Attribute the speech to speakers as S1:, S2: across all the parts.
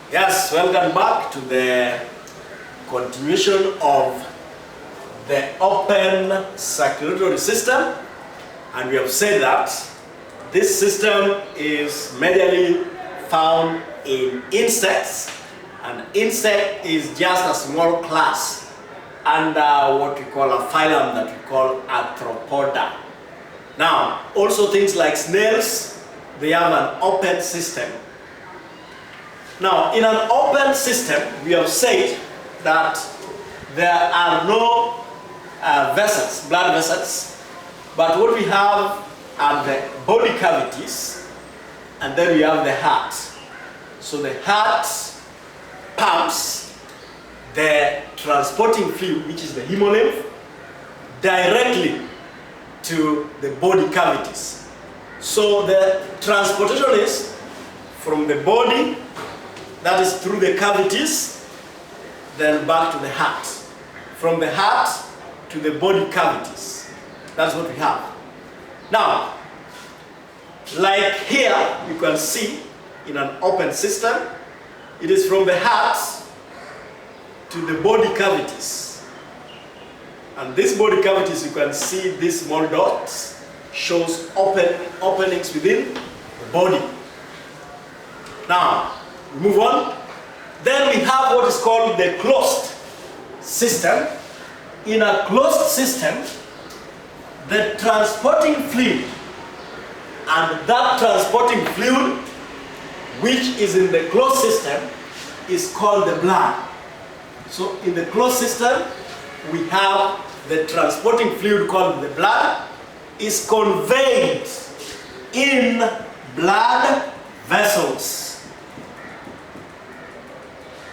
S1: Yes, welcome back to the continuation of the open circulatory system. And we have said that this system is majorly found in insects. And insect is just a small class under what we call a phylum that we call Arthropoda. Now, also things like snails, they have an open system. Now, in an open system, we have said that there are no vessels, blood vessels, but what we have are the body cavities, and then we have the heart. So the heart pumps the transporting fluid, which is the hemolymph, directly to the body cavities. So the transportation is from the body, that is through the cavities, then back to the heart. From the heart to the body cavities. That's what we have. Now, like here, you can see in an open system, it is from the heart to the body cavities. And these body cavities, you can see these small dots, shows openings within the body. Now, we move on. Then we have what is called the closed system. In a closed system, the transporting fluid, and that transporting fluid which is in the closed system is called the blood. So in the closed system, we have the transporting fluid called the blood is conveyed in blood vessels.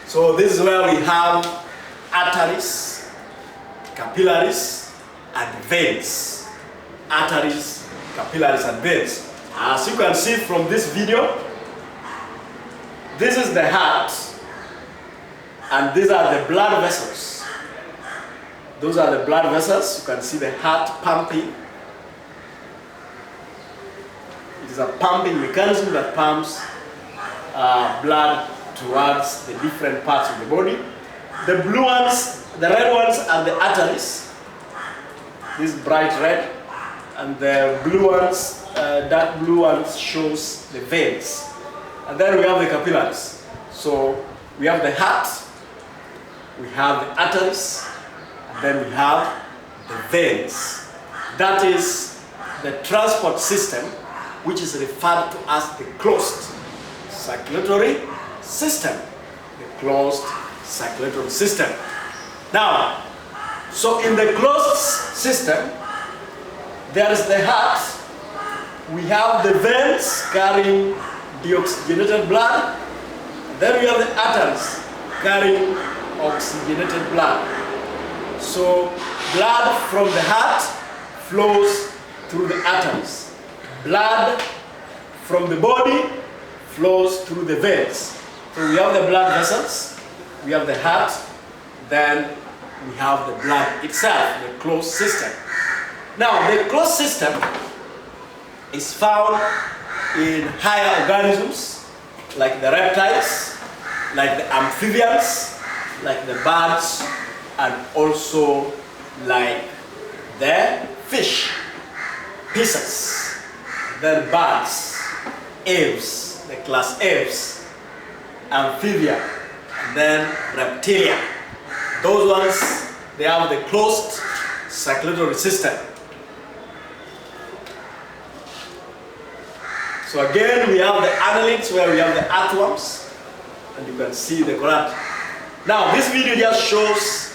S1: So this is where we have arteries, capillaries, and veins. Arteries, capillaries, and veins. As you can see from this video, this is the heart, and these are the blood vessels. Those are the blood vessels. You can see the heart pumping. It is a pumping mechanism that pumps blood towards the different parts of the body. The blue ones, the red ones are the arteries. This bright red. And the blue ones, dark blue ones shows the veins. And then we have the capillaries. So we have the heart, we have the arteries, and then we have the veins. That is the transport system, which is referred to as the closed circulatory system. The closed circulatory system. Now, so in the closed system, there is the heart. We have the veins carrying deoxygenated blood. Then we have the arteries carrying oxygenated blood. So blood from the heart flows through the arteries. Blood from the body flows through the veins. So we have the blood vessels, we have the heart, then we have the blood itself, the closed system. Now, the closed system is found in higher organisms, like the reptiles, like the amphibians, like the birds, and also like the fish, pisces, then birds, aves, the class aves, amphibia, and then reptilia. Those ones, they have the closed circulatory system. So again, we have the annelids where we have the earthworms, and you can see the coral. Now, this video just shows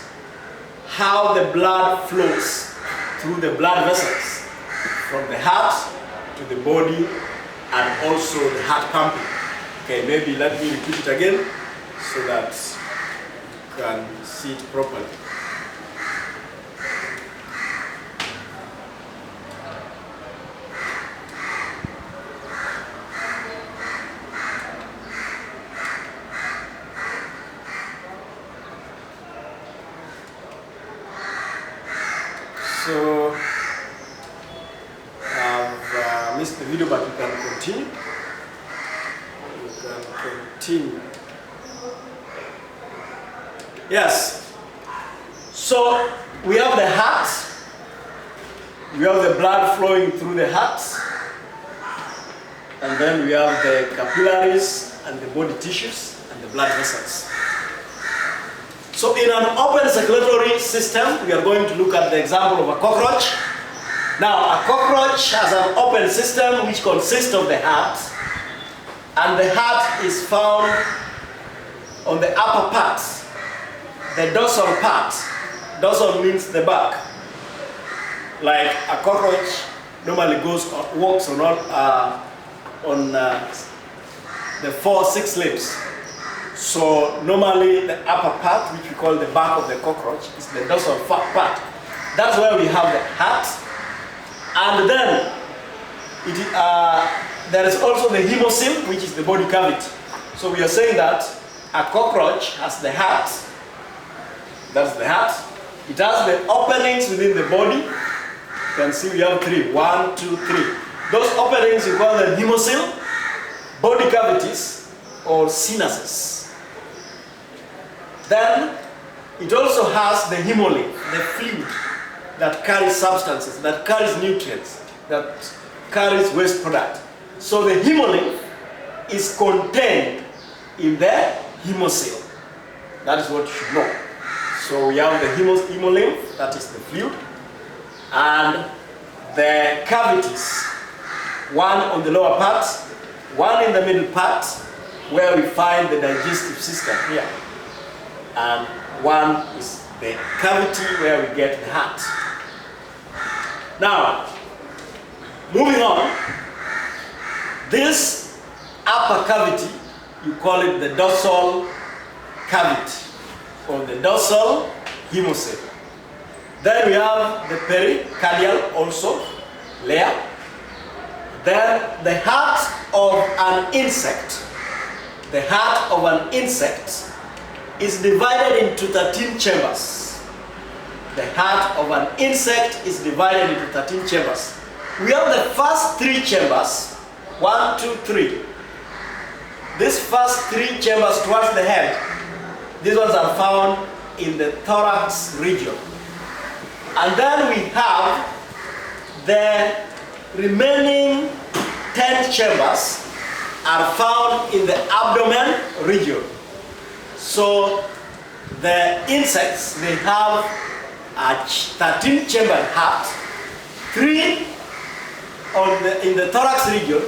S1: how the blood flows through the blood vessels from the heart to the body, and also the heart pumping. Okay, maybe let me repeat it again so that you can see it properly. So I've missed the video, but you can continue. You can continue. Yes. So we have the heart. We have the blood flowing through the heart. And then we have the capillaries and the body tissues and the blood vessels. So in an open circulatory system, we are going to look at the example of a cockroach. Now, a cockroach has an open system which consists of the heart, and the heart is found on the upper part, the dorsal part. Dorsal means the back. Like a cockroach normally walks on the 4-6 limbs. So normally the upper part, which we call the back of the cockroach, is the dorsal part. That's where we have the heart. And then there is also the hemocoel, which is the body cavity. So we are saying that a cockroach has the heart. That's the heart. It has the openings within the body. You can see we have 3. 1, 2, 3. Those openings we call them hemocoel, body cavities, or sinuses. Then it also has the hemolymph, the fluid that carries substances, that carries nutrients, that carries waste product. So the hemolymph is contained in the hemocoel. That is what you should know. So we have the hemolymph, that is the fluid, and the cavities. One on the lower part, one in the middle part, where we find the digestive system here. And one is the cavity where we get the heart. Now, moving on, this upper cavity, you call it the dorsal cavity, or the dorsal hemocoel. Then we have the pericardial also layer. Then the heart of an insect. The heart of an insect is divided into 13 chambers. The heart of an insect is divided into 13 chambers. We have the first 3 chambers. 1, 2, 3. These first 3 chambers towards the head, these ones are found in the thorax region. And then we have the remaining 10 chambers are found in the abdomen region. So the insects, they have a 13-chambered heart, 3 in the thorax region,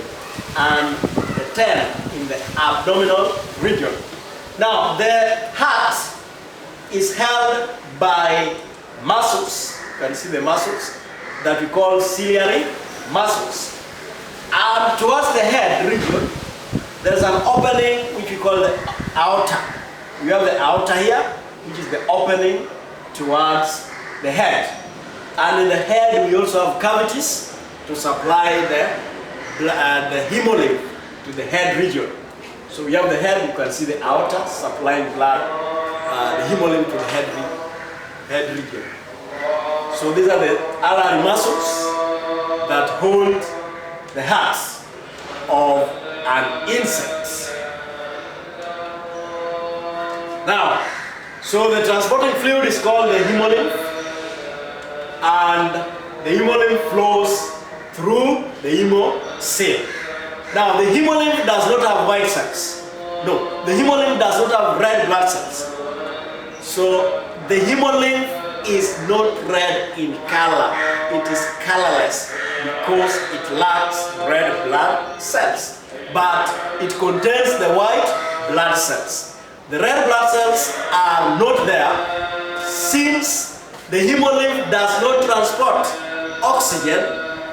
S1: and the 10 in the abdominal region. Now, the heart is held by muscles. You can see the muscles that we call ciliary muscles. And towards the head region, there's an opening which we call the aorta. We have the aorta here, which is the opening towards the head. And in the head, we also have cavities to supply the hemolymph to the head region. So we have the head, you can see the aorta supplying blood, the hemolymph to the head region. So these are the alveolar muscles that hold the heart of an insect. Now, so the transporting fluid is called the hemolymph, and the hemolymph flows through the hemocoel. Now, the hemolymph does not have white cells. No, the hemolymph does not have red blood cells. So the hemolymph is not red in color. It is colorless because it lacks red blood cells. But it contains the white blood cells. The red blood cells are not there since the hemolymph does not transport oxygen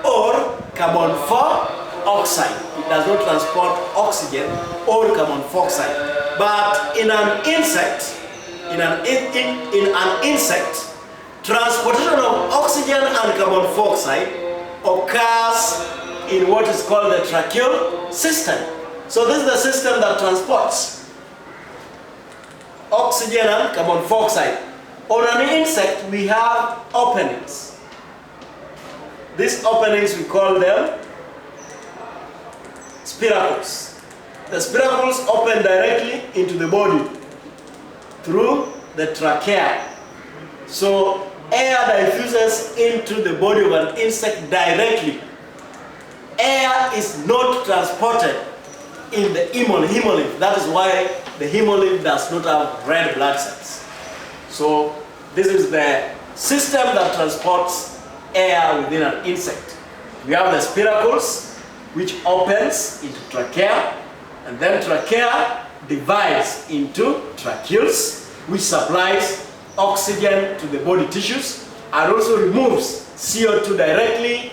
S1: or carbon dioxide. It does not transport oxygen or carbon dioxide. But in an insect, transportation of oxygen and carbon dioxide occurs in what is called the tracheal system. So this is the system that transports oxygen and carbon dioxide. On an insect, we have openings. These openings, we call them spiracles. The spiracles open directly into the body through the trachea. So air diffuses into the body of an insect directly. Air is not transported in the hemolymph. That is why the hemolymph does not have red blood cells. So this is the system that transports air within an insect. We have the spiracles, which opens into trachea, and then trachea divides into tracheals, which supplies oxygen to the body tissues and also removes CO2 directly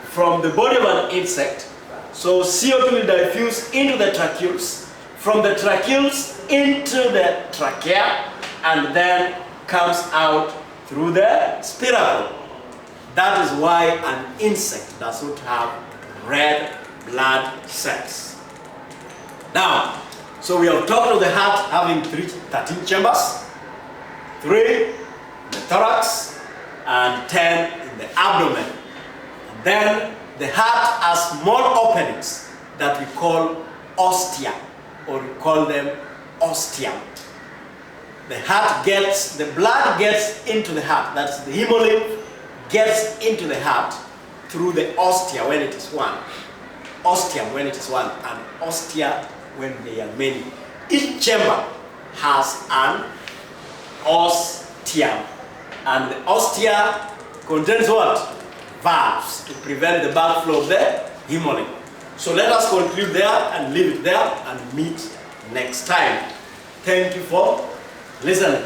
S1: from the body of an insect. So CO2 will diffuse into the tracheals, from the tracheals into the trachea, and then comes out through the spiracle. That is why an insect does not have red blood cells. Now, so we have talked of the heart having 13 chambers, 3 in the thorax and 10 in the abdomen. And then the heart has small openings that we call ostia, or we call them ostium. The blood gets into the heart, that's the hemolymph gets into the heart through the ostia when it is one, ostium when it is one, and ostia when they are many. Each chamber has an ostium, and the ostia contains what? Valves to prevent the backflow of the hemolymph. So let us conclude there and leave it there and meet next time. Thank you for listening.